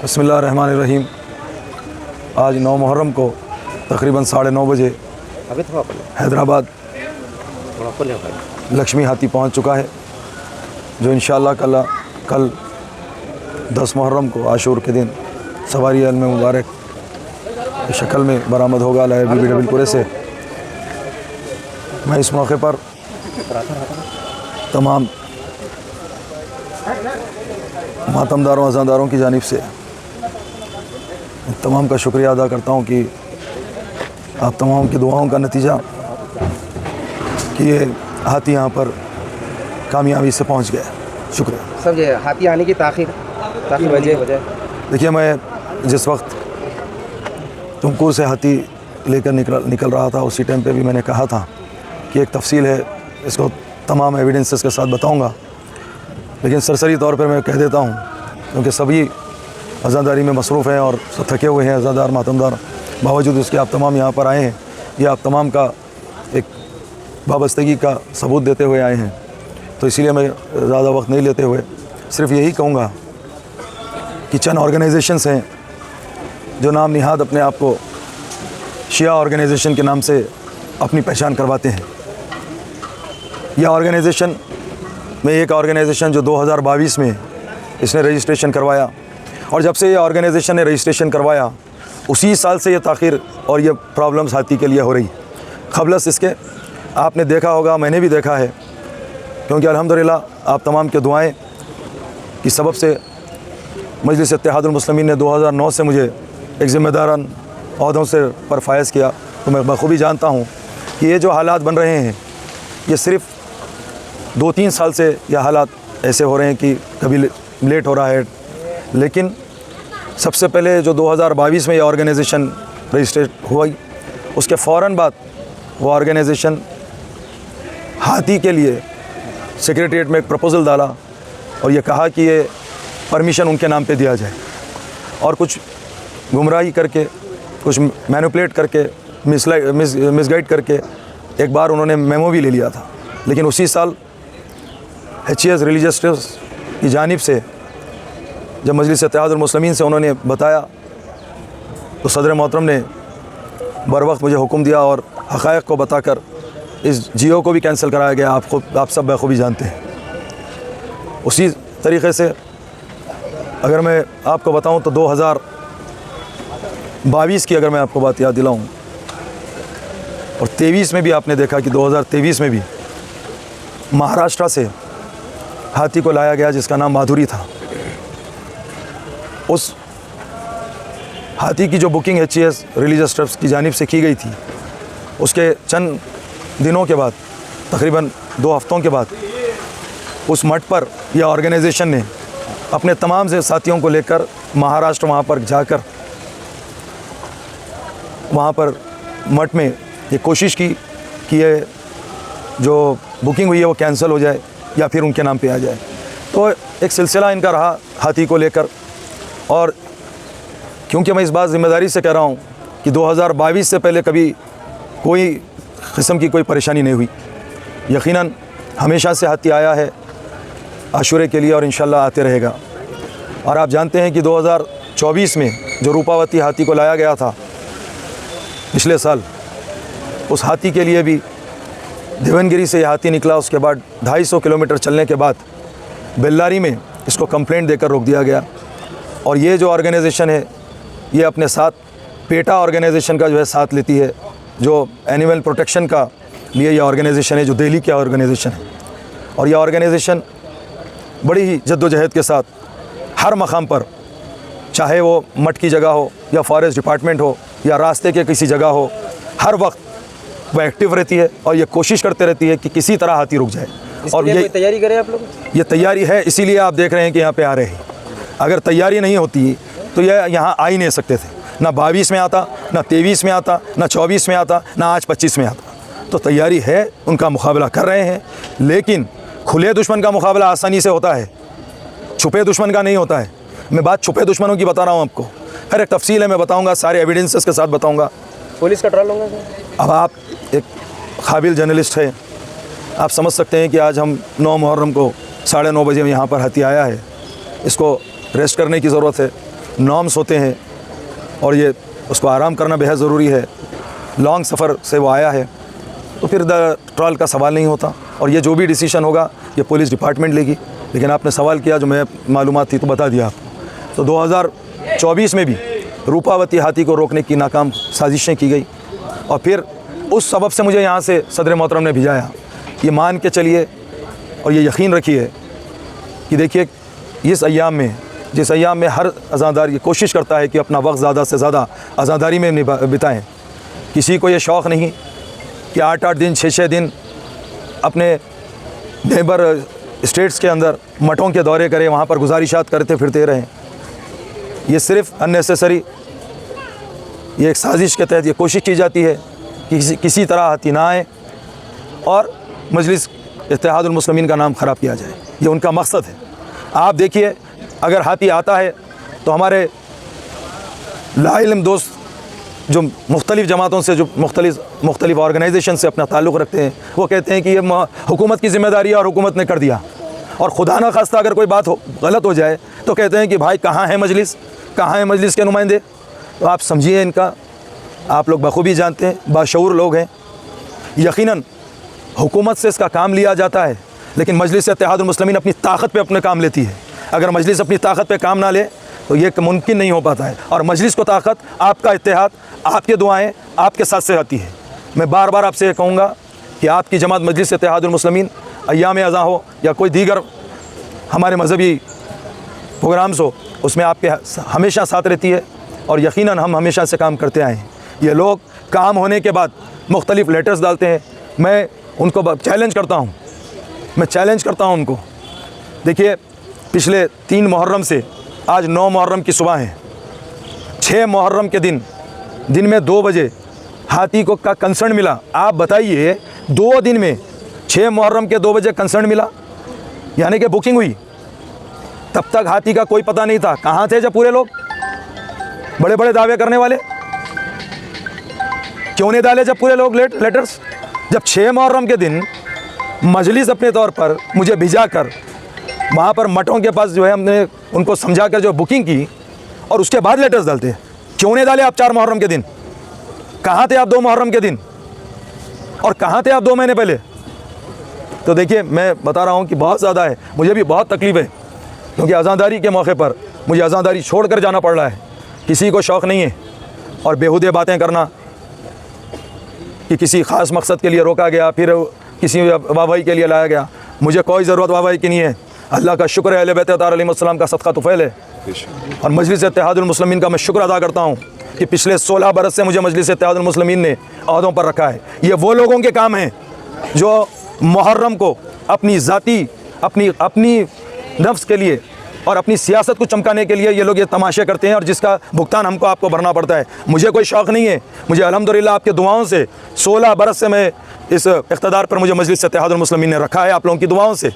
बिस्मिल्लाहिर्रहमानिर्रहीम। आज 9 मुहर्रम को तकरीबन 9:30 बजे हैदराबाद लक्ष्मी हाथी पहुंच चुका है, जो इंशाअल्लाह कल 10 मुहर्रम को आशूर के दिन सवारी इल्म मुबारक की शक्ल में बरामद होगा बीबी डबिलपुरे से। मैं इस मौके पर तमाम मातमदारों अज़ादारों की जानिब से तमाम का शुक्रिया अदा करता हूँ कि आप तमाम की दुआओं का नतीजा कि ये हाथी यहाँ पर कामयाबी से पहुँच गए। शुक्रिया। सर, ये हाथी आने की ताख़ीर वजह देखिए, मैं जिस वक्त तुमकुर से हाथी लेकर निकल रहा था, उसी टाइम पे भी मैंने कहा था कि एक तफसील है, इसको तमाम एविडेंसेस के साथ बताऊंगा, लेकिन सरसरी तौर पर मैं कह देता हूं क्योंकि सभी अज़ादारी में मसरूफ़ हैं और थके हुए हैं अज़ादार मातमदार। बावजूद उसके आप तमाम यहाँ पर आए हैं, ये आप तमाम का एक वाबस्तगी का सबूत देते हुए आए हैं। तो इसीलिए मैं ज़्यादा वक्त नहीं लेते हुए सिर्फ यही कहूँगा कि चंद ऑर्गेनाइजेशंस हैं जो नाम निहाद अपने आप को शिया ऑर्गेनाइजेशन के नाम से अपनी पहचान करवाते हैं। यह ऑर्गेनाइजेशन में एक ऑर्गेनाइजेशन जो 2022 में इसने रजिस्ट्रेशन करवाया, और जब से ये ऑर्गेनाइजेशन ने रजिस्ट्रेशन करवाया उसी साल से ये ताख़ीर और ये प्रॉब्लम्स हाथी के लिए हो रही। क़बलस इसके आपने देखा होगा, मैंने भी देखा है, क्योंकि अल्हम्दुलिल्लाह आप तमाम के दुआएं की सबब से मजलिस इत्तेहादुल मुस्लिमीन ने 2009 से मुझे एक ज़िम्मेदारान ओहदों से पर फायज़ किया। तो मैं बखूबी जानता हूँ कि ये जो हालात बन रहे हैं, ये सिर्फ़ 2-3 साल से यह हालात ऐसे हो रहे हैं कि कभी लेट हो रहा है। लेकिन सबसे पहले जो 2022 में ये ऑर्गेनाइजेशन रजिस्ट्रेट हुई, उसके फ़ौरन बाद वो ऑर्गेनाइजेशन हाथी के लिए सेक्रेटरीट में एक प्रपोज़ल डाला और ये कहा कि ये परमिशन उनके नाम पे दिया जाए, और कुछ गुमराही करके, कुछ मैनिपुलेट करके, मिसगाइड करके एक बार उन्होंने मेमो भी ले लिया था। लेकिन उसी साल HES रिलीजियस ट्रस्ट की जानिब से जब मजलिस इत्तेहादुल मुस्लिमीन से उन्होंने बताया तो सदर मोहतरम ने बर वक्त मुझे हुक्म दिया और हक़ाइक़ को बताकर इस GO को भी कैंसिल कराया गया। आप सब बखूबी जानते हैं। उसी तरीक़े से अगर मैं आपको बताऊं तो 2022 की अगर मैं आपको बात याद दिलाऊं, और 23 में भी आपने देखा कि 2023 में भी महाराष्ट्र से हाथी को लाया गया जिसका नाम माधुरी था। उस हाथी की जो बुकिंग HES रिलीजियस ट्रस्ट की जानिब से की गई थी, उसके चंद दिनों के बाद, तकरीबन 2 हफ्तों के बाद, उस मठ पर यह ऑर्गेनाइजेशन ने अपने तमाम से साथियों को लेकर महाराष्ट्र वहाँ पर जाकर वहाँ पर मठ में ये कोशिश की कि ये जो बुकिंग हुई है वो कैंसिल हो जाए या फिर उनके नाम पे आ जाए। तो एक सिलसिला इनका रहा हाथी को लेकर, और क्योंकि मैं इस बात ज़िम्मेदारी से कह रहा हूँ कि 2022 से पहले कभी कोई किस्म की कोई परेशानी नहीं हुई। यकीनन हमेशा से हाथी आया है आशूरे के लिए और इंशाल्लाह आते रहेगा। और आप जानते हैं कि 2024 में जो रूपावती हाथी को लाया गया था पिछले साल, उस हाथी के लिए भी देवनगिरी से यह हाथी निकला। उसके बाद 250 किलोमीटर चलने के बाद बेल्लारी में इसको कंप्लेंट देकर रोक दिया गया। और ये जो ऑर्गेनाइजेशन है, ये अपने साथ पेटा ऑर्गेनाइजेशन का जो है साथ लेती है, जो एनिमल प्रोटेक्शन का लिए यह ऑर्गेनाइजेशन है, जो दिल्ली की ऑर्गेनाइजेशन है। और यह ऑर्गेनाइजेशन बड़ी ही जद्दोजहद के साथ हर मकाम पर, चाहे वो मठ की जगह हो या फॉरेस्ट डिपार्टमेंट हो या रास्ते के किसी जगह हो, हर वक्त वो एक्टिव रहती है और ये कोशिश करते रहती है कि किसी तरह हाथी रुक जाए। और ये तैयारी करें आप लोग? ये तैयारी है, इसीलिए आप देख रहे हैं कि यहाँ पे आ रहे हैं। अगर तैयारी नहीं होती तो ये यहाँ आ ही नहीं सकते थे। ना 22 में आता, ना 23 में आता, ना 24 में आता, ना आज 25 में आता। तो तैयारी है, उनका मुकाबला कर रहे हैं। लेकिन खुले दुश्मन का मुकाबला आसानी से होता है, छुपे दुश्मन का नहीं होता है। मैं बात छुपे दुश्मनों की बता रहा हूँ आपको। हर एक तफसील है, मैं बताऊँगा, सारे एविडेंसेस के साथ बताऊँगा। पुलिस का ट्रायल होगा। अब आप एक काबिल जर्नलिस्ट है, आप समझ सकते हैं कि आज हम 9 मुहर्रम को 9:30 बजे यहाँ पर हाथी आया है। इसको रेस्ट करने की ज़रूरत है। नॉर्म्स होते हैं और ये उसको आराम करना बेहद ज़रूरी है। लॉन्ग सफ़र से वो आया है तो फिर ट्रायल का सवाल नहीं होता, और ये जो भी डिसीजन होगा ये पुलिस डिपार्टमेंट लेगी। लेकिन आपने सवाल किया जो मैं मालूमात थी तो बता दिया आपको। तो 2024 में भी रूपावती हाथी को रोकने की नाकाम साजिशें की गई, और फिर उस सबब से मुझे यहाँ से सदर मोहतरम ने भिजाया। ये मान के चलिए और ये यकीन रखिए कि देखिए इस अय्याम में, जिस अय्याम में हर अज़ादार ये कोशिश करता है कि अपना वक्त ज़्यादा से ज़्यादा अज़ादारी में बिताएँ, किसी को ये शौक़ नहीं कि 8-8 दिन 6-6 दिन अपने नेबर स्टेट्स के अंदर मठों के दौरे करें, वहाँ पर गुजारिशात करते फिरते रहें। ये सिर्फ़ अननेसेसरी, ये एक साजिश के तहत ये कोशिश की जाती है कि किसी तरह हाथी ना आए और मजलिस इत्तेहादुल मुस्लिमीन का नाम ख़राब किया जाए। ये उनका मकसद है। आप देखिए, अगर हाथी आता है तो हमारे लाइल्म दोस्त जो मुख्तलिफ़ जमातों से, जो मुख्तलिफ़ ऑर्गेनाइजेशन से अपना ताल्लुक़ रखते हैं, वो कहते हैं कि ये हुकूमत की ज़िम्मेदारी है और हुकूमत ने कर दिया। और खुदा न खास्ता अगर कोई बात गलत हो जाए तो कहते हैं कि भाई कहाँ है मजलिस, कहाँ है मजलिस के नुमाइंदे। तो आप समझिए इनका, आप लोग बखूबी जानते हैं, बाशऊर लोग हैं। यकीनन हुकूमत से इसका काम लिया जाता है, लेकिन मजलिस इत्तेहादुल मुस्लिमीन अपनी ताकत पे अपने काम लेती है। अगर मजलिस अपनी ताकत पे काम ना ले तो ये मुमकिन नहीं हो पाता है। और मजलिस को ताकत आपका इत्तेहाद, आपके दुआएं आपके साथ से आती है। मैं बार बार आपसे कहूँगा कि आपकी जमात मजलिस इत्तेहादुल मुस्लिमीन अय्याम अज़ा हो या कोई दीगर हमारे मजहबी प्रोग्राम्स हो, उसमें आपके हमेशा साथ रहती है, और यकीनन हम हमेशा से काम करते आए हैं। ये लोग काम होने के बाद मुख्तलिफ़ लेटर्स डालते हैं, मैं उनको चैलेंज करता हूँ, मैं चैलेंज करता हूँ उनको। देखिए, पिछले 3 मुहर्रम से आज 9 मुहर्रम की सुबह है। 6 मुहर्रम के दिन में 2 बजे हाथी को का कंसर्न मिला। आप बताइए, 2 दिन में 6 मुहर्रम के 2 बजे कंसर्न मिला, यानी कि बुकिंग हुई। तब तक हाथी का कोई पता नहीं था। कहाँ थे जब पूरे लोग बड़े बड़े दावे करने वाले? क्यों नहीं डाले जब पूरे लोग लेटर्स? जब 6 मुहर्रम के दिन मजलिस अपने तौर पर मुझे भिजा कर वहाँ पर मठों के पास जो है हमने उनको समझा कर जो बुकिंग की, और उसके बाद लेटर्स डालते हैं। क्यों नहीं डाले आप 4 मुहर्रम के दिन? कहाँ थे आप 2 मुहर्रम के दिन? और कहाँ थे आप 2 महीने पहले? तो देखिए, मैं बता रहा हूँ कि बहुत ज़्यादा है, मुझे भी बहुत तकलीफ़ है, क्योंकि अज़ादारी के मौके पर मुझे अज़ादारी छोड़ कर जाना पड़ रहा है। किसी को शौक़ नहीं है और बेहुदे बातें करना कि किसी ख़ास मकसद के लिए रोका गया, फिर किसी वाहवाही के लिए लाया गया। मुझे कोई ज़रूरत वाहवाही की नहीं है। अल्लाह का शुक्र है, अहले बैत अलैहिस्सलाम का सदका तुफ़ैल है, और मजलिस इत्तेहादुल मुस्लिमीन का मैं शुक्र अदा करता हूँ कि पिछले 16 बरस से मुझे मजलिस इत्तेहादुल मुस्लिमीन ने अहदों पर रखा है। ये वो लोगों के काम हैं जो मुहर्रम को अपनी ज़ाती, अपनी नफ्स के लिए और अपनी सियासत को चमकाने के लिए ये लोग ये तमाशे करते हैं, और जिसका भुगतान हमको आपको भरना पड़ता है। मुझे कोई शौक़ नहीं है। मुझे अल्हम्दुलिल्लाह आपके दुआओं से 16 बरस से मैं इस इक़्तिदार पर मुझे मजलिस इत्तेहादुल मुस्लिमीन ने रखा है, आप लोगों की दुआओं से।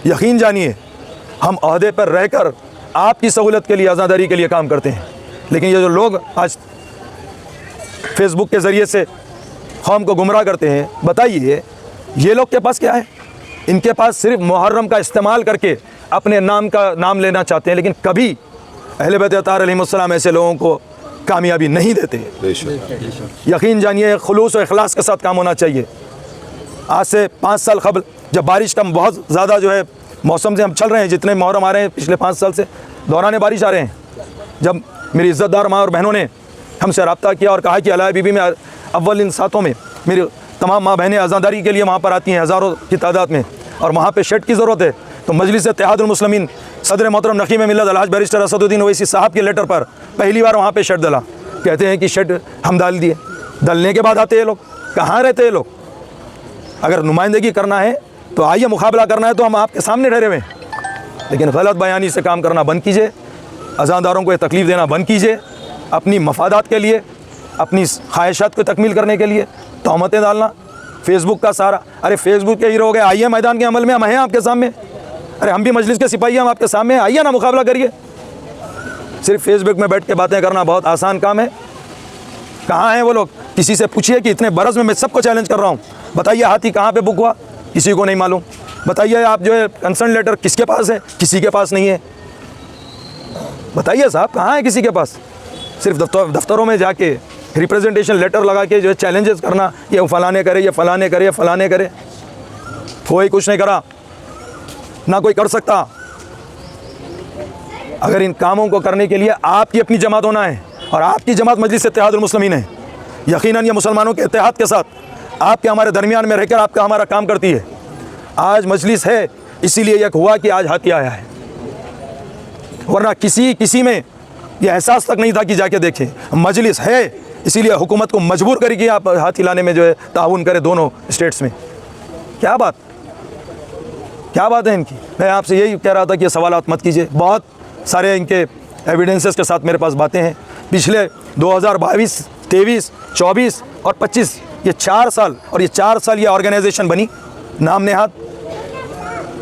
यकीन जानिए, हम अहदे पर रहकर आपकी सहूलत के लिए, आज़ादारी के लिए काम करते हैं। लेकिन ये जो लोग आज फेसबुक के ज़रिए से कौम को गुमराह करते हैं, बताइए ये लोग के पास क्या है? इनके पास सिर्फ मुहर्रम का इस्तेमाल करके अपने नाम लेना चाहते हैं, लेकिन कभी अहले बैत अलैहिस्सलाम ऐसे लोगों को कामयाबी नहीं देते। यकीन जानिए, खुलूस और इखलास के साथ काम होना चाहिए। आज से 5 साल कबल जब बारिश का बहुत ज़्यादा जो है मौसम से हम चल रहे हैं, जितने मुहर्रम आ रहे हैं पिछले 5 साल से दौरान बारिश आ रहे हैं, जब मेरी इज़्ज़तदार माँ और बहनों ने हमसे रब्ता किया और कहा कि अलाया बीबी में अव्वल इन सातों में मेरी तमाम माँ बहनें अज़ादारी के लिए वहाँ पर आती हैं हज़ारों की तादाद में, और वहाँ पे शेड की ज़रूरत है, तो मजलिस इत्तेहादुल मुस्लिमीन सदर मोहतरम नकीम मिल्लत अलहाज बैरिस्टर असदुद्दीन ओवैसी साहब के लेटर पर पहली बार वहाँ पे शेड डाला। कहते हैं कि शेड हम डाल दिए। डालने के बाद आते हैं लोग, कहाँ रहते हैं लोग? अगर नुमाइंदगी करना है तो आइए, मुकाबला करना है तो हम आपके सामने ठहरे हुए हैं, लेकिन गलत बयानी से काम करना बंद कीजिए, अज़ादारों को तकलीफ़ देना बंद कीजिए। अपनी मफादात के लिए, अपनी ख्वाहिशात को तकमील करने के लिए तहमतें डालना, फेसबुक का सारा, अरे फेसबुक के हीरो हो गए, आइए मैदान के अमल में, हम हैं आपके सामने। अरे हम भी मजलिस के सिपाही, हम आपके सामने, आइए ना मुकाबला करिए। सिर्फ फेसबुक में बैठ के बातें करना बहुत आसान काम है। कहाँ हैं वो लोग? किसी से पूछिए कि इतने बरस में मैं सबको चैलेंज कर रहा हूँ, बताइए हाथी कहाँ पे बुक हुआ? किसी को नहीं मालूम। बताइए आप जो है कंसर्न लेटर किसके पास है? किसी के पास नहीं है। बताइए साहब, कहाँ है किसी के पास? सिर्फ दफ्तरों में जाके रिप्रेजेंटेशन लेटर लगा के जो है चैलेंजेस करना, ये फलाने करे, ये फलाने करे, ये फलाने करे। कोई कुछ नहीं करा, ना कोई कर सकता। अगर इन कामों को करने के लिए आपकी अपनी जमात होना है, और आपकी जमात मजलिस इत्तेहादुल मुस्लिमीन है। यकीनन ये मुसलमानों के इत्तेहाद के साथ आपके हमारे दरमियान में रहकर आपका हमारा काम करती है। आज मजलिस है, इसीलिए यह हुआ कि आज हाथी आया है, वरना किसी में यह एहसास तक नहीं था कि जाके देखें। मजलिस है, इसीलिए हुकूमत को मजबूर करेगी आप हाथी लाने में जो है ताउन करें दोनों स्टेट्स में। क्या बात है इनकी? मैं आपसे यही कह रहा था कि ये सवालात मत कीजिए। बहुत सारे इनके एविडेंसेस के साथ मेरे पास बातें हैं। पिछले 2022, 23, 24 और 25 ये 4 साल, और ये 4 साल ये ऑर्गेनाइजेशन बनी, नाम नेहाद,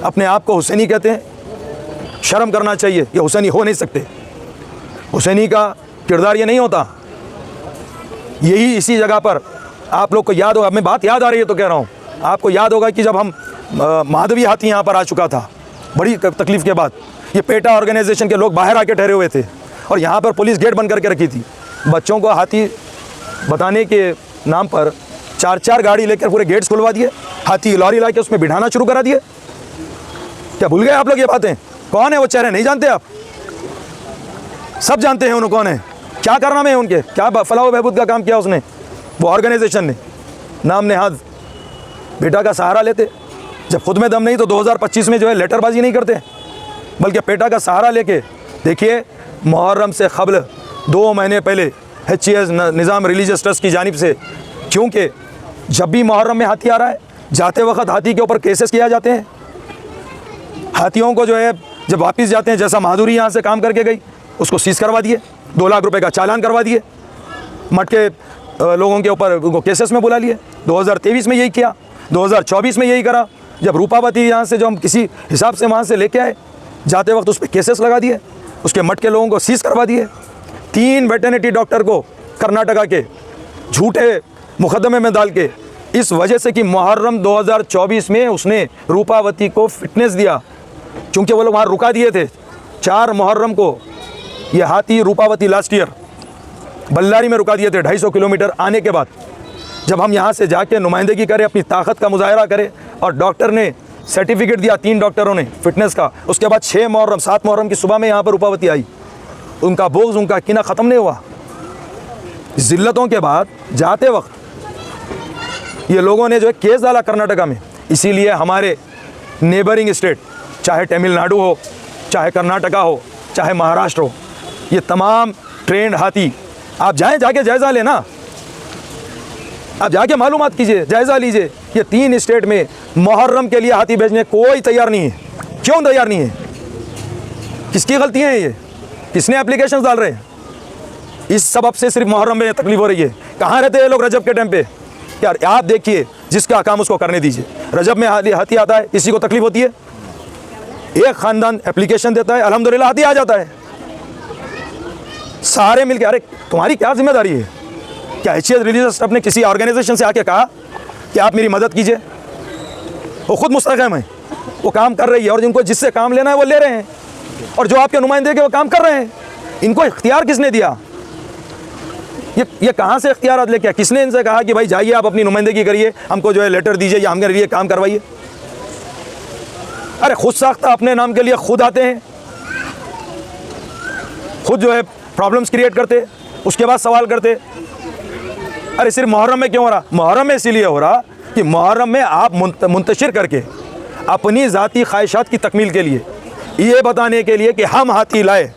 अपने आप को हुसैनी कहते हैं। शर्म करना चाहिए, ये हुसैनी हो नहीं सकते। हुसैनी का किरदार ये नहीं होता। यही इसी जगह पर आप लोग को याद होगा, मैं बात याद आ रही है तो कह रहा हूँ, आपको याद होगा कि जब हम माधवी हाथी यहाँ पर आ चुका था बड़ी तकलीफ़ के बाद, ये पेटा ऑर्गेनाइजेशन के लोग बाहर आके ठहरे हुए थे और यहाँ पर पुलिस गेट बंद करके रखी थी। बच्चों को हाथी बताने के नाम पर 4-4 गाड़ी लेकर पूरे गेट्स खुलवा दिए, हाथी लॉरी ला के उसमें बिठाना शुरू करा दिए। क्या भूल गए आप लोग ये बातें? कौन है वो चेहरे? नहीं जानते आप? सब जानते हैं उन्हें कौन है, क्या करना है उनके, क्या फलाह बहबूद का काम किया उसने, वो ऑर्गेनाइजेशन ने। नाम नेहाद बेटा का सहारा लेते, जब खुद में दम नहीं तो 2025 में जो है लेटरबाजी नहीं करते, बल्कि पेटा का सहारा लेके। देखिए, मुहर्रम से क़ब्ल 2 महीने पहले HCS निज़ाम रिलीजियस ट्रस्ट की जानिब से, क्योंकि जब भी मुहर्रम में हाथी आ रहा है, जाते वक्त हाथी के ऊपर केसेस किया जाते हैं। हाथियों को जो है जब वापस जाते हैं, जैसा माधुरी यहाँ से काम करके गई, उसको सीज़ करवा दिए, 2 लाख रुपए का चालान करवा दिए, मटके लोगों के ऊपर उनको केसेस में बुला लिए। 2023 में यही किया, 2024 में यही करा। जब रूपावती यहाँ से जो हम किसी हिसाब से वहाँ से लेके आए, जाते वक्त उस पर केसेस लगा दिए, उसके मटके लोगों को सीज़ करवा दिए। 3 वेटरनिटी डॉक्टर को कर्नाटका के झूठे मुकदमे में डाल के, इस वजह से कि मुहर्रम 2024 में उसने रूपावती को फिटनेस दिया, क्योंकि वो लोग वहाँ रुका दिए थे। 4 मुहर्रम को ये हाथी रूपावती लास्ट ईयर बल्लारी में रुका दिए थे 250 किलोमीटर आने के बाद। जब हम यहाँ से जाके नुमाइंदगी करें, अपनी ताकत का मुजाहरा करें, और डॉक्टर ने सर्टिफिकेट दिया 3 डॉक्टरों ने फिटनेस का, उसके बाद 6 मुहर्रम 7 मुहर्रम की सुबह में यहाँ पर रूपावती आई। उनका बोझ, उनका किना ख़त्म नहीं हुआ। ज़िल्लतों के बाद जाते वक्त ये लोगों ने जो है केस डाला कर्नाटका में। इसीलिए हमारे नेबरिंग स्टेट, चाहे तमिलनाडु हो, चाहे कर्नाटका हो, चाहे महाराष्ट्र हो, ये तमाम ट्रेंड हाथी, आप जाएं, जाके जायज़ा लेना, आप जाके मालूमात कीजिए, जायज़ा लीजिए। ये 3 स्टेट में मुहर्रम के लिए हाथी भेजने कोई तैयार नहीं है। क्यों तैयार नहीं है? किसकी गलतियाँ हैं ये? किसने एप्लीकेशंस डाल रहे हैं? इस सबब से सिर्फ मुहर्रम में तकलीफ हो रही है। कहाँ रहते हैं लोग रजब के टाइम पे? यार आप देखिए, जिसका काम उसको करने दीजिए। रजब में हाथी आता है, किसी को तकलीफ होती है? एक ख़ानदान एप्लीकेशन देता है, अल्हम्दुलिल्लाह हाथी आ जाता है। सारे मिलके, अरे तुम्हारी क्या जिम्मेदारी है? क्या HCS रिलीजियस ट्रस्ट ने किसी ऑर्गेनाइजेशन से आके कहा कि आप मेरी मदद कीजिए? वो खुद मुस्तक़िम है, वो काम कर रही है, और जिनको जिससे काम लेना है वो ले रहे हैं, और जो आपके नुमाइंदे के वो काम कर रहे हैं। इनको इख्तियार किसने दिया? ये कहाँ से इख्तियार लेके? किसने इनसे कहा कि भाई जाइए आप अपनी नुमाइंदगी करिए, हमको जो है लेटर दीजिए या हमारे लिए काम करवाइए? अरे खुद साख्ता अपने नाम के लिए खुद आते हैं, खुद जो है प्रॉब्लम्स क्रिएट करते, उसके बाद सवाल करते। अरे सिर्फ मुहर्रम में क्यों हो रहा? मुहर्रम में इसीलिए हो रहा कि मुहर्रम में आप मुंतशिर करके अपनी ज़ाती ख्वाहिशात की तकमील के लिए, ये बताने के लिए कि हम हाथी लाए,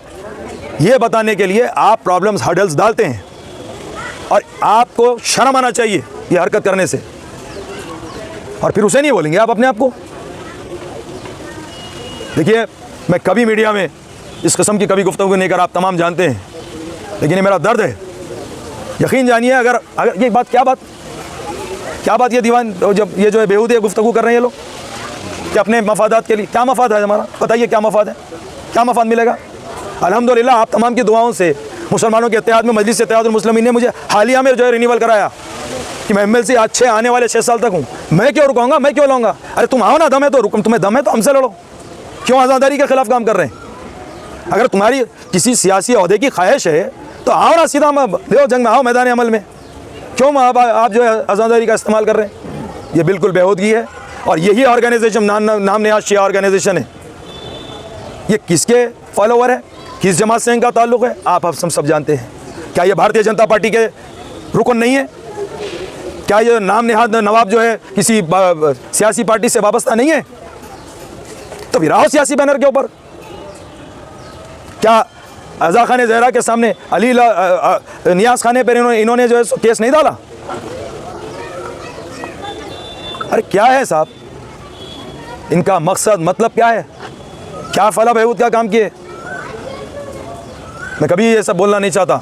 ये बताने के लिए आप प्रॉब्लम्स, हर्डल्स डालते हैं, और आपको शर्म आना चाहिए ये हरकत करने से। और फिर उसे नहीं बोलेंगे आप अपने आप को। देखिए, मैं कभी मीडिया में इस किस्म की कभी गुफ्तगू नहीं कर, आप तमाम जानते हैं, लेकिन ये मेरा दर्द है। यकीन जानिए, अगर ये बात क्या बात ये दीवान जब ये जो है बेहूदे गुफ्तगू कर रहे हैं ये लोग, कि अपने मफादात के लिए, क्या मफाद है हमारा? बताइए क्या मफाद है? क्या मफाद मिलेगा? अल्हम्दुलिल्लाह आप तमाम की दुआओं से मुसलमानों के इत्तेहाद में मजलिस इत्तेहादुल मुस्लिमीन ने मुझे हालिया में जो है रिन्यूअल कराया कि मैं MLC अच्छे आने वाले 6 साल तक हूँ। मैं क्यों रुकाऊंगा? मैं क्यों लाऊंगा? अरे तुम आओ ना, दम है तो रुक, तुम्हें दम है तो हमसे लड़ो। क्यों आज़ादारी के ख़िलाफ़ काम कर रहे हैं? अगर तुम्हारी किसी सियासी अहदे की ख्वाहिश है तो आओ ना, सीधा देखो जंग में आओ, मैदान अमल में। क्यों आप जो है अज़ादारी का इस्तेमाल कर रहे हैं? ये बिल्कुल बेहूदगी है। और यही ऑर्गेनाइजेशन नाम नहाद शिया ऑर्गेनाइजेशन है, ये किसके फॉलोवर है, किस जमात से इनका ताल्लुक़ है, आप हम सब जानते हैं। क्या ये भारतीय जनता पार्टी के रुकन नहीं है? क्या ये नाम नहाद नवाब जो है किसी सियासी पार्टी से वाबस्ता नहीं है? तो फिर आओ सियासी बैनर के ऊपर। क्या अज़ा खान ज़हरा के सामने अली नियाज़ खाने पर इन्होंने जो है केस नहीं डाला? अरे क्या है साहब, इनका मकसद मतलब क्या है? क्या फला बहूद का काम किए? मैं कभी ये सब बोलना नहीं चाहता।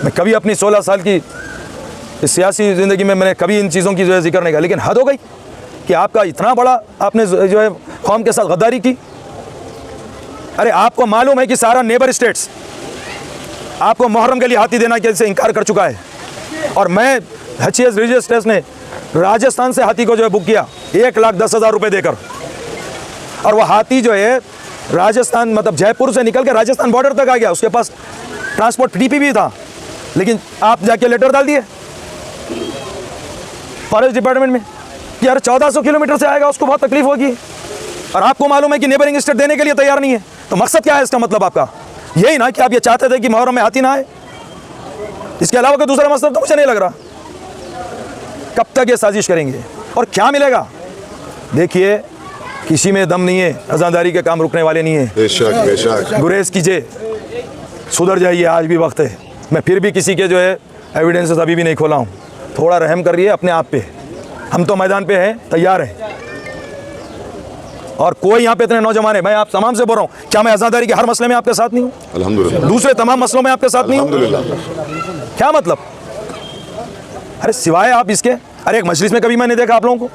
मैं कभी अपनी 16 साल की इस सियासी ज़िंदगी में मैंने कभी इन चीज़ों की जो है जिक्र नहीं किया, लेकिन हद हो गई कि आपका इतना बड़ा आपने जो है कौम के साथ गद्दारी की। अरे आपको मालूम है कि सारा नेबर स्टेट्स आपको मुहर्रम के लिए हाथी देना कैसे इनकार कर चुका है, और मैं HCS रिलीजियस ट्रस्ट ने राजस्थान से हाथी को जो है बुक किया 1,10,000 रुपये देकर, और वो हाथी जो है राजस्थान मतलब जयपुर से निकल के राजस्थान बॉर्डर तक आ गया। उसके पास ट्रांसपोर्ट TP भी था, लेकिन आप जाके लेटर डाल दिए फॉरेस्ट डिपार्टमेंट में कि यार 1400 किलोमीटर से आएगा, उसको बहुत तकलीफ होगी, और आपको मालूम है कि नेबरिंग स्टेट देने के लिए तैयार नहीं है। तो मकसद क्या है इसका? मतलब आपका यही ना कि आप ये चाहते थे कि मुहर्रम में हाथी ना आए? इसके अलावा कोई दूसरा मकसद तो मुझे नहीं लग रहा। कब तक ये साजिश करेंगे और क्या मिलेगा? देखिए, किसी में दम नहीं है, अज़ादारी के काम रुकने वाले नहीं है। बेशक बेशक गुरेज कीजिए, सुधर जाइए, आज भी वक्त है। मैं फिर भी किसी के जो है एविडेंसेस अभी भी नहीं खोला हूँ। थोड़ा रहम करिए अपने आप पे। हम तो मैदान पे हैं, तैयार हैं, और कोई यहाँ पे इतने नौजवान है। मैं आप तमाम से बोल रहा हूँ, क्या मैं अज़ादारी के हर मसले में आपके साथ नहीं हूँ? अल्हम्दुलिल्लाह। दूसरे तमाम मसलों में आपके साथ नहीं हूँ? अल्हम्दुलिल्लाह। क्या मतलब? अरे सिवाय आप इसके, अरे एक मजलिस में कभी मैंने देखा आप लोगों को?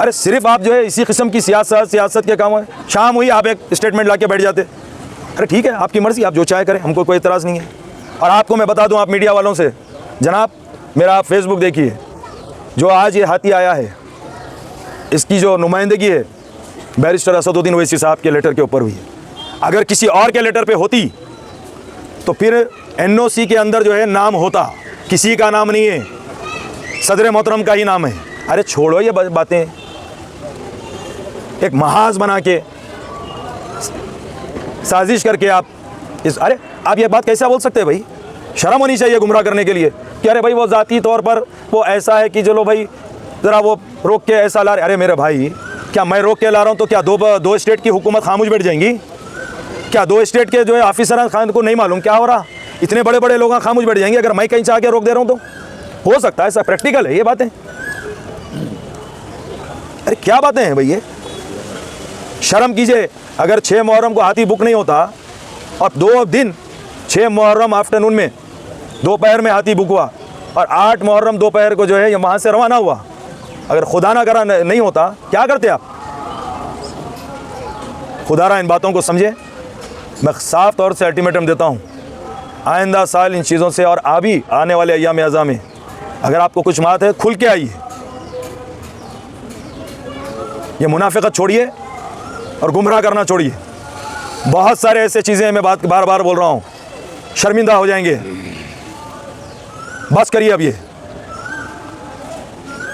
अरे सिर्फ आप जो है इसी किस्म की सियासत के काम है। शाम हुई आप एक स्टेटमेंट ला के बैठ जाते। अरे ठीक है, आपकी मर्ज़ी, आप जो चाहे करें, हमको कोई एतराज़ नहीं है। और आपको मैं बता दूं, आप मीडिया वालों से, जनाब मेरा आप फेसबुक देखिए, जो आज ये हाथी आया है इसकी जो नुमाइंदगी है बैरिस्टर असदुद्दीन ओवैसी साहब के लेटर के ऊपर हुई है। अगर किसी और के लेटर पे होती तो फिर NOC के अंदर जो है नाम होता, किसी का नाम नहीं है, सदर मोहतरम का ही नाम है। अरे छोड़ो ये बातें, एक महाज बना के साजिश करके आप अरे आप ये बात कैसे बोल सकते हैं भाई? शर्म होनी चाहिए गुमराह करने के लिए कि अरे भाई वो ज़ाती तौर पर वो ऐसा है कि चलो भाई ज़रा वो रोक के ऐसा ला रहे। अरे मेरे भाई, क्या मैं रोक के ला रहा हूँ तो क्या दो स्टेट की हुकूमत खामोश बैठ जाएंगी? क्या 2 स्टेट के जो है ऑफिसर खान को नहीं मालूम क्या हो रहा? इतने बड़े बड़े लोग खामोश बैठ जाएंगे अगर मैं कहीं चाह के रोक दे रहा हूँ तो? हो सकता है, ऐसा प्रैक्टिकल है ये बातें। अरे क्या बातें हैं भाई ये? शर्म कीजिए। अगर 6 मुहर्रम को हाथी बुक नहीं होता और 2 दिन 6 मुहर्रम आफ्टरनून में दोपहर में हाथी बुक हुआ और 8 मुहर्रम दोपहर को जो है वहाँ से रवाना हुआ, अगर खुदा ना करा नहीं होता, क्या करते आप? खुदारा इन बातों को समझे। मैं साफ तौर से अल्टीमेटम देता हूँ, आइंदा साल इन चीज़ों से और अभी आने वाले अय्याम अज़ा में अगर आपको कुछ बात है खुल के आइए। ये मुनाफिकत छोड़िए और गुमराह करना छोड़िए। बहुत सारे ऐसे चीज़ें मैं बार बार बोल रहा हूँ, शर्मिंदा हो जाएंगे। बस करिए अब ये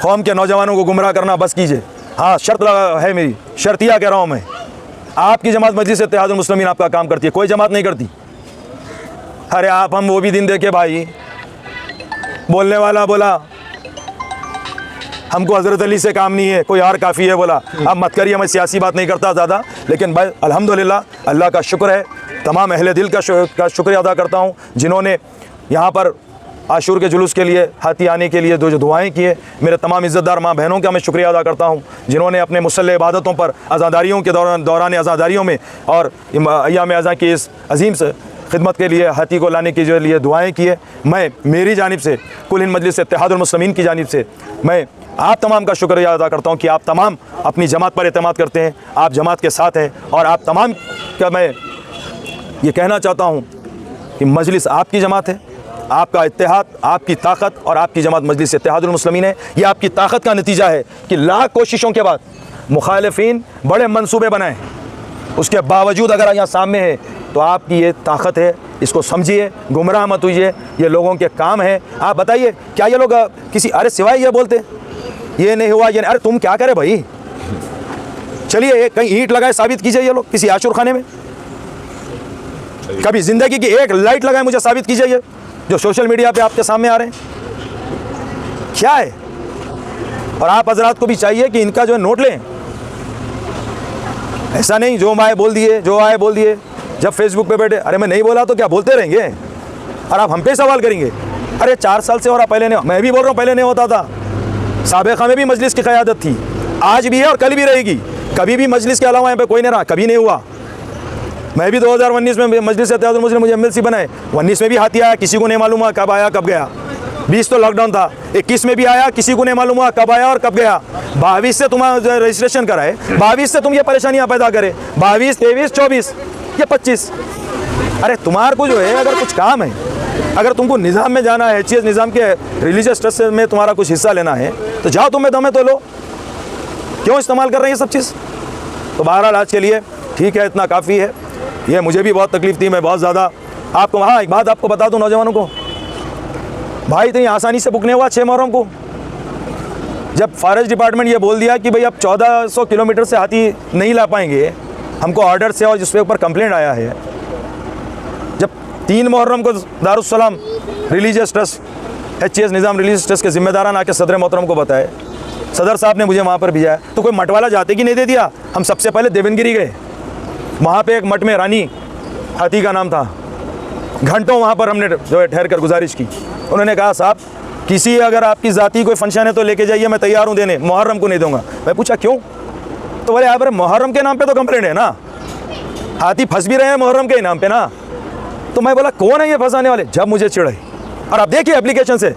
कौम के नौजवानों को गुमराह करना बस कीजिए। हाँ, शर्त लगा है मेरी, शर्तिया कह रहा हूँ मैं। आपकी जमात मजलिस इत्तेहादुल मुस्लिमीन आपका काम करती है, कोई जमात नहीं करती। अरे आप हम वो भी दिन देखे भाई, बोलने वाला बोला हमको हज़रत अली से काम नहीं है, कोई और काफ़ी है बोला। अब मत करिए, मैं सियासी बात नहीं करता ज़्यादा, लेकिन भाई अल्हम्दुलिल्लाह अल्लाह का शुक्र है, तमाम अहले दिल का शुक्रिया अदा करता हूँ जिन्होंने यहाँ पर आशूर के जुलूस के लिए हाथी आने के लिए जो दुआएं किए। मेरे तमाम इज़्ज़तदार माँ बहनों का मैं शुक्रिया अदा करता हूँ जिन्होंने अपने मुसल्लह इबादतों पर अज़ादारियों के दौरान अज़ादारियों में और अय्याम अज़ा की इस अजीम से खिदमत के लिए हाथी को लाने के लिए दुआएं किए। मैं मेरी जानिब से कुल हिंद मजलिस इत्तेहादुल मुस्लिमीन की जानिब से मैं आप तमाम का शुक्रिया अदा करता हूँ कि आप तमाम अपनी जमात पर एतमाद करते हैं, आप जमात के साथ हैं। और आप तमाम का मैं ये कहना चाहता हूँ कि मजलिस आपकी जमात है, आपका इत्तेहाद, आपकी ताकत और आपकी जमात मजलिस इत्तेहादुल मुस्लिमीन है। ये आपकी ताकत का नतीजा है कि लाख कोशिशों के बाद मुखालिफिन बड़े मंसूबे बनाएं उसके बावजूद अगर यहाँ सामने है तो आपकी ये ताकत है, इसको समझिए, गुमराह मत होइए, ये लोगों के काम है। आप बताइए क्या ये लोग किसी, अरे सिवाय ये बोलते ये नहीं हुआ, ये नहीं, अरे तुम क्या करे भाई, चलिए कहीं ईंट लगाए साबित कीजिए ये लोग किसी आशुर खाने में, कभी जिंदगी की एक लाइट लगाए मुझे साबित कीजिए ये जो सोशल मीडिया पे आपके सामने आ रहे हैं, क्या है। और आप हजरात को भी चाहिए कि इनका जो है नोट लें, ऐसा नहीं जो आए बोल दिए, जो आए बोल दिए। जब फेसबुक पे बैठे, अरे मैं नहीं बोला तो क्या बोलते रहेंगे और आप हम पे सवाल करेंगे। अरे 4 साल से हो रहा, पहले नहीं, मैं भी बोल रहा हूँ पहले नहीं होता था, साबिक़ा में भी मजलिस की क़यादत थी, आज भी है और कल भी रहेगी, कभी भी मजलिस के अलावा यहाँ पे कोई नहीं रहा, कभी नहीं हुआ। मैं भी 2019 में मजलिस इत्तेहादुल मुस्लिम मुझे MLC बनाए, 19 में भी हाथी आया, किसी को नहीं मालूम हुआ कब आया कब गया, 20 तो लॉकडाउन था, 21 में भी आया, किसी को नहीं मालूम हुआ कब आया और कब गया, 22 से तुम्हारा रजिस्ट्रेशन कराए, 22 से तुम ये परेशानियां पैदा करे, 22, 23, 24, ये 25। अरे तुम्हारे को जो है अगर कुछ काम है, अगर तुमको निज़ाम में जाना है, HCS निज़ाम के रिलीजियस ट्रस्ट में तुम्हारा कुछ हिस्सा लेना है तो जाओ, तुम्हें दमे तो लो, क्यों इस्तेमाल कर रहे हैं ये सब चीज़। तो बहरहाल आज के लिए ठीक है, इतना काफ़ी है। ये मुझे भी बहुत तकलीफ़ थी, मैं बहुत ज़्यादा आपको, हाँ एक बात आपको बता दूँ नौजवानों को, भाई इतनी आसानी से बुक नहीं हुआ 6 मुहर्रम को। जब फॉरेस्ट डिपार्टमेंट ये बोल दिया कि भाई अब 1400 किलोमीटर से हाथी नहीं ला पाएंगे, हमको ऑर्डर से और जिसके ऊपर कंप्लेंट आया है, जब 3 मुहर्रम को दारुस्सलाम रिलीजियस ट्रस्ट, HCS निज़ाम रिलीजियस ट्रस्ट के ज़िम्मेदारान आके सदर मोहतरम को बताए, सदर साहब ने मुझे वहाँ पर भेजा है, तो कोई मटवाला जाते कि नहीं दे दिया। हम सबसे पहले देवनगिरी गए, वहाँ पे एक मठ में रानी हाथी का नाम था, घंटों वहाँ पर हमने जो है ठहर कर गुजारिश की। उन्होंने कहा साहब किसी अगर आपकी ज़ाती कोई फंक्शन है तो लेके जाइए, मैं तैयार हूँ देने, मुहर्रम को नहीं दूंगा। मैं पूछा क्यों, तो बोले आप मुहर्रम के नाम पे तो कंप्लेंट है ना, हाथी फंस भी रहे हैं मुहर्रम के नाम पे ना। तो मैं बोला कौन है ये फंसाने वाले, जब मुझे चिढ़ाई। और आप देखिए एप्लीकेशन से,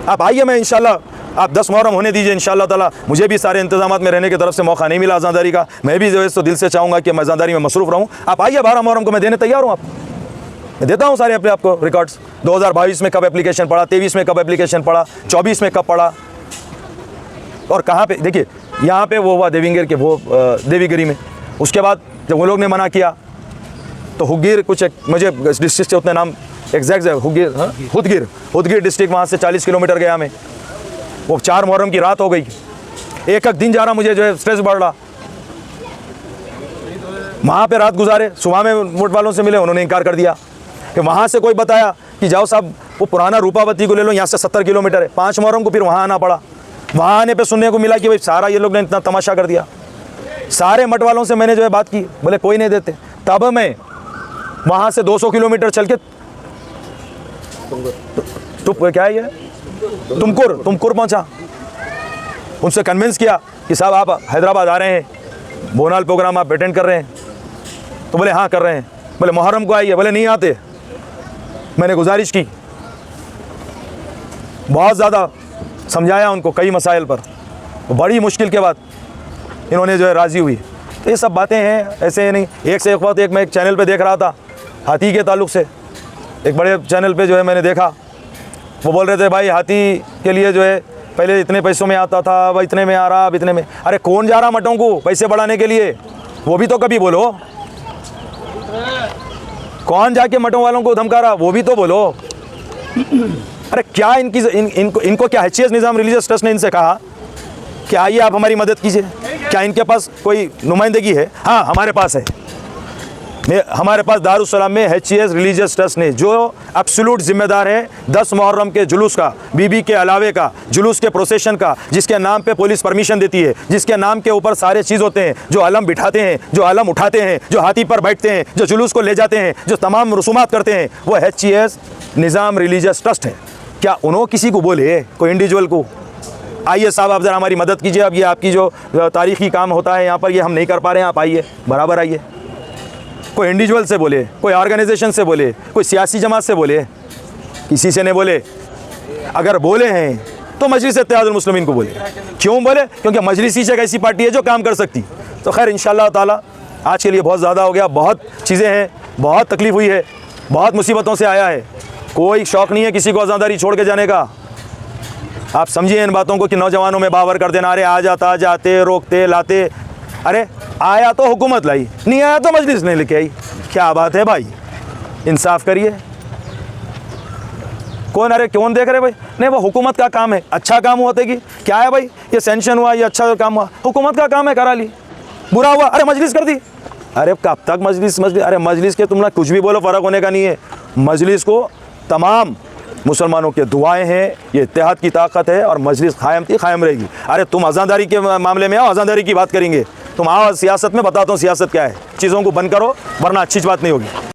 आप आइए, मैं इंशाल्लाह आप 10 मुहर्रम होने दीजिए इंशाल्लाह ताला। मुझे भी सारे इंतजामात में रहने की तरफ से मौका नहीं मिला आज़ादारी का, मैं भी जो है तो दिल से चाहूँगा कि मैं आज़ादारी में मसरूफ़ रहूँ। आप आइए 12 मुहर्रम को मैं देने तैयार हूँ, आप मैं देता हूँ सारे अपने आपको रिकॉर्ड्स, 2022 में कब एप्लीकेशन पड़ा, 23 में कब एप्लीकेशन पड़ा, 24 में कब पड़ा और कहाँ पे। देखिए यहाँ पे वो हुआ देवीगिर के, वो देवीगिरी में, उसके बाद जब वो लोग ने मना किया तो हुदगिर कुछ एक, मुझे डिस्ट्रिक्ट से उतने नाम एग्जैक्ट, हुदगिर हुदगिर डिस्ट्रिक्ट, वहाँ से 40 किलोमीटर गया मैं। वो 4 मुहर्रम की रात हो गई, एक दिन जा रहा, मुझे जो है स्ट्रेस बढ़ रहा, वहाँ पे रात गुजारे। सुबह में वोट वालों से मिले, उन्होंने इनकार कर दिया। फिर वहाँ से कोई बताया कि जाओ साहब वो पुराना रूपावती को ले लो, यहाँ से 70 किलोमीटर है। 5 मुहर्रम को फिर वहाँ आना पड़ा। वहाँ आने पे सुनने को मिला कि भाई सारा ये लोग ने इतना तमाशा कर दिया। सारे मठ वालों से मैंने जो है बात की, बोले कोई नहीं देते। तब मैं वहाँ से 200 किलोमीटर चल के तो क्या है ये तुमकुर पहुँचा। उनसे कन्विंस किया कि साहब आप हैदराबाद आ रहे हैं, बोनाल प्रोग्राम आप अटेंड कर रहे हैं, तो बोले हाँ कर रहे हैं। बोले मुहर्रम को आइए, बोले नहीं आते। मैंने गुजारिश की, बहुत ज़्यादा समझाया उनको कई मसाइल पर, बड़ी मुश्किल के बाद इन्होंने जो है राज़ी हुई। तो ये सब बातें हैं, ऐसे नहीं। एक से एक वक्त मैं एक चैनल पे देख रहा था हाथी के ताल्लुक़ से, एक बड़े चैनल पे जो है मैंने देखा, वो बोल रहे थे भाई हाथी के लिए जो है पहले इतने पैसों में आता था, अब इतने में आ रहा, अब इतने में। अरे कौन जा रहा मठों को पैसे बढ़ाने के लिए, वो भी तो कभी बोलो। कौन जाके मठों वालों को धमका रहा, वो भी तो बोलो। अरे क्या इनको क्या HCS निज़ाम रिलीजियस ट्रस्ट ने इनसे कहा कि आइए आप हमारी मदद कीजिए? क्या इनके पास कोई नुमाइंदगी है? हाँ हमारे पास है। हमारे पास दारुस्सलाम में HCS रिलीजियस ट्रस्ट ने जो एब्सोल्यूट जिम्मेदार है 10 मुहर्रम के जुलूस का, बीबी के अलावे का जुलूस के प्रोसेशन का, जिसके नाम पे पुलिस परमिशन देती है, जिसके नाम के ऊपर सारे चीज़ होते हैं, जो अलम बिठाते हैं, जो अलम उठाते हैं, जो हाथी पर बैठते हैं, जो जुलूस को ले जाते हैं, जो तमाम रसूमात करते हैं, वो HCS निज़ाम रिलीजियस ट्रस्ट है। क्या उन्होंने किसी को बोले, कोई इंडिविजुअल को आइए साहब आप ज़रा हमारी मदद कीजिए, अब ये आपकी जो तारीख़ी काम होता है यहाँ पर ये हम नहीं कर पा रहे हैं, आप आइए बराबर आइए? कोई इंडिविजुअल से बोले, कोई ऑर्गेनाइजेशन से बोले, कोई सियासी जमात से बोले? किसी से नहीं बोले। अगर बोले हैं तो मजलिस इत्तेहादुल मुस्लिमीन को बोले। क्यों बोले? क्योंकि मजलिस ही एक ऐसी पार्टी है जो काम कर सकती। तो खैर इंशाअल्लाह ताला आज के लिए बहुत ज़्यादा हो गया, बहुत चीज़ें हैं, बहुत तकलीफ़ हुई है, बहुत मुसीबतों से आया है। कोई शौक़ नहीं है किसी को आज़ादारी छोड़ के जाने का। आप समझिए इन बातों को कि नौजवानों में बावर कर देना, अरे आ जाते रोकते लाते। अरे आया तो हुकूमत लाई, नहीं आया तो मजलिस नहीं लेके आई। क्या बात है भाई, इंसाफ करिए। कौन, अरे कौन देख रहे भाई? नहीं, वो हुकूमत का काम है, अच्छा काम होते कि क्या है भाई, ये सेंशन हुआ, ये अच्छा काम हुआ, हुकूमत का काम है, करा ली। बुरा हुआ, अरे मजलिस कर दी। अरे कब तक मजलिस मजलिस? अरे मजलिस के तुम ना कुछ भी बोलो, फ़र्क होने का नहीं है। मजलिस को तमाम मुसलमानों के दुआएं हैं, ये इत्तेहाद की ताकत है और मजलिस कायम थी, कायम रहेगी। अरे तुम अज़ादारी के मामले में आओ, अज़ादारी की बात करेंगे। तुम आओ सियासत में, बताता हूँ सियासत क्या है। चीज़ों को बंद करो वरना अच्छी बात नहीं होगी।